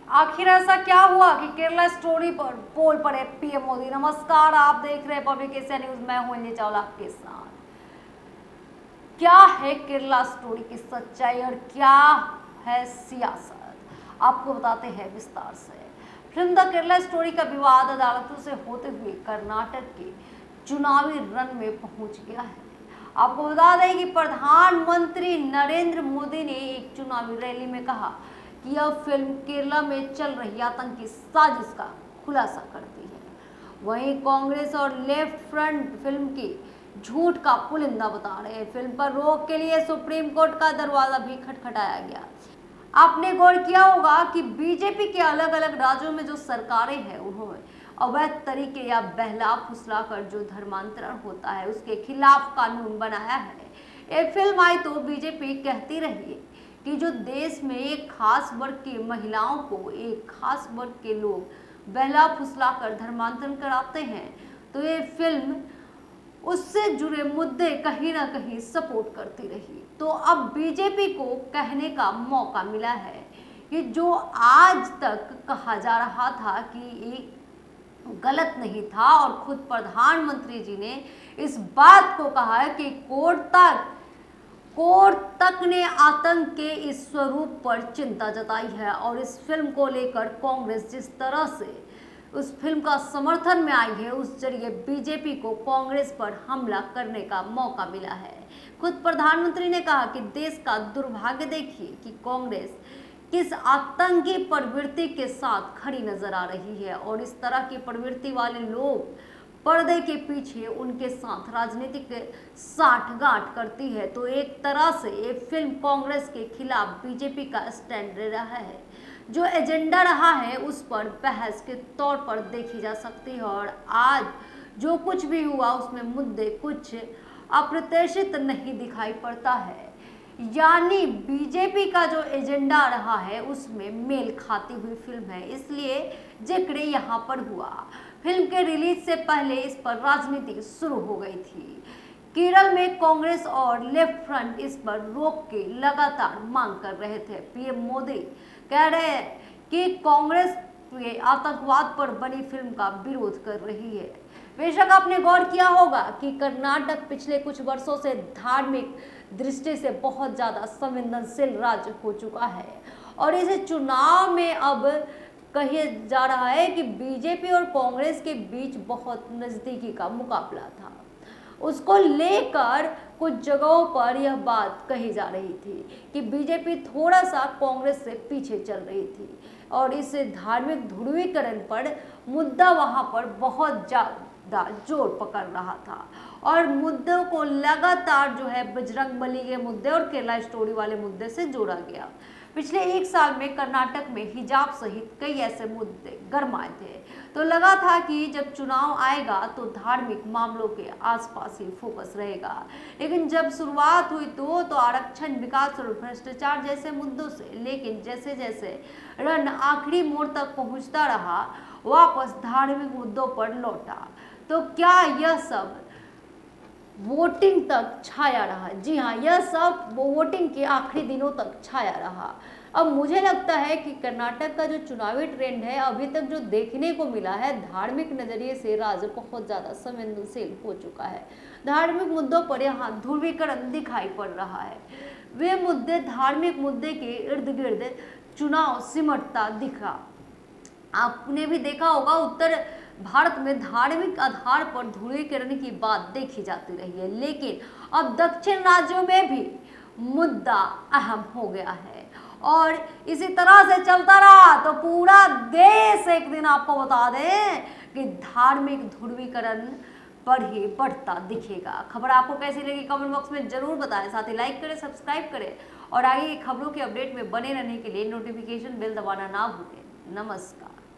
आखिर ऐसा क्या हुआ कि केरला स्टोरी पर बोल पड़े पीएम मोदी। नमस्कार, आप देख रहे हैं पब्लिक एशिया न्यूज। मैं हूं अंजलि चावला आपके साथ। क्या है केरला स्टोरी की सच्चाई और क्या है सियासत, आपको बताते हैं विस्तार से। फिल्म द केरला स्टोरी का विवाद अदालतों से होते हुए कर्नाटक के चुनावी रण में पहुंच गया है। आपको बता दें कि प्रधानमंत्री नरेंद्र मोदी ने एक चुनावी रैली में कहा कि यह फिल्म केरला में चल रही आतंकी साजिश का खुलासा करती है। वहीं कांग्रेस और लेफ्ट फ्रंट फिल्म की झूठ का पुलिंदा बता रहे हैं। फिल्म पर रोक के लिए सुप्रीम कोर्ट का दरवाजा भी खटखटाया गया। आपने गौर किया होगा कि बीजेपी के अलग अलग राज्यों में जो सरकारें हैं उन्होंने अवैध तरीके या बहला फुसला कर जो धर्मांतरण होता है उसके खिलाफ कानून बनाया है। ये फिल्म आई तो बीजेपी कहती रही है कि जो देश में एक खास वर्ग की महिलाओं को एक खास वर्ग के लोग बहला फुसला कर धर्मांतरण कराते हैं, तो ये फिल्म उससे जुड़े मुद्दे कहीं ना कहीं सपोर्ट करती रही। तो अब बीजेपी को कहने का मौका मिला है कि जो आज तक कहा जा रहा था कि ये गलत नहीं था, और खुद प्रधानमंत्री जी ने इस बात को कहा है कि कोर्ट तक ने आतंक के इस स्वरूप पर चिंता जताई है। और इस फिल्म को लेकर कांग्रेस जिस तरह से उस फिल्म का समर्थन में आई है, उस जरिए बीजेपी को कांग्रेस पर हमला करने का मौका मिला है। खुद प्रधानमंत्री ने कहा कि देश का दुर्भाग्य देखिए कि कांग्रेस किस आतंकी प्रवृत्ति के साथ खड़ी नजर आ रही है, और इस तरह की प्रवृत्ति वाले लोग पर्दे के पीछे उनके साथ राजनीतिक साठगांठ करती है। तो एक तरह से ये फिल्म कांग्रेस के खिलाफ बीजेपी का स्टैंड रहा है। जो एजेंडा रहा है उस पर बहस के तौर पर देखी जा सकती है, और आज जो कुछ भी हुआ उसमें मुद्दे कुछ अप्रत्याशित नहीं दिखाई पड़ता है। यानी बीजेपी का जो एजेंडा रहा है उसमें मेल खाती हुई फिल्म है, इसलिए जिक्र यहाँ पर हुआ। फिल्म के रिलीज से पहले इस पर राजनीति शुरू हो गई थी। केरल में कांग्रेस और लेफ्ट फ्रंट इस पर रोक की लगातार मांग कर रहे थे। पीएम मोदी कह रहे हैं कि कांग्रेस आतंकवाद पर बनी फिल्म का विरोध कर रही है। बेशक आपने गौर किया होगा कि कर्नाटक पिछले कुछ वर्षों से धार्मिक दृष्टि से बहुत ज्यादा संवेदनशील राज्य हो चुका है, और इस चुनाव में अब कहा जा रहा है कि बीजेपी और कांग्रेस के बीच बहुत नजदीकी का मुकाबला था। उसको लेकर कुछ जगहों पर यह बात कही जा रही थी कि बीजेपी थोड़ा सा कांग्रेस से पीछे चल रही थी, और इस धार्मिक ध्रुवीकरण पर मुद्दा वहां पर बहुत ज्यादा जोर पकड़ रहा था, और मुद्दों को लगातार जो है बजरंगबली के मुद्दे और केरला स्टोरी वाले मुद्दे से जोड़ा गया। पिछले एक साल में कर्नाटक में हिजाब सहित कई ऐसे मुद्दे गरमाए थे, तो लगा था कि जब चुनाव आएगा तो धार्मिक मामलों के आसपास ही फोकस रहेगा। लेकिन जब शुरुआत हुई तो आरक्षण, विकास और भ्रष्टाचार जैसे मुद्दों से, लेकिन जैसे जैसे रण आखिरी मोड़ तक पहुंचता रहा, वापस धार्मिक मुद्दों पर लौटा। तो क्या यह सब वोटिंग तक छाया रहा? जी हाँ, यह सब वोटिंग के आखिरी दिनों तक छाया रहा। अब मुझे लगता है कि कर्नाटक का जो चुनावी ट्रेंड है अभी तक जो देखने को मिला है, धार्मिक नजरिए से राज्य बहुत ज्यादा संवेदनशील हो चुका है। धार्मिक मुद्दों पर यहाँ ध्रुवीकरण दिखाई पड़ रहा है। वे मुद्दे धार्मिक मुद्दे के इर्द गिर्द चुनाव सिमटता दिखा। आपने भी देखा होगा उत्तर भारत में धार्मिक आधार पर ध्रुवीकरण की बात देखी जाती रही है, लेकिन अब दक्षिण राज्यों में भी मुद्दा अहम हो गया है, और इसी तरह से चलता रहा तो पूरा देश एक दिन आपको बता दें कि धार्मिक ध्रुवीकरण पर ही बढ़ता दिखेगा। खबर आपको कैसी लगी कमेंट बॉक्स में जरूर बताएं, साथ ही लाइक करें, सब्सक्राइब करें, और आगे खबरों के अपडेट में बने रहने के लिए नोटिफिकेशन बेल दबाना ना भूलें। नमस्कार।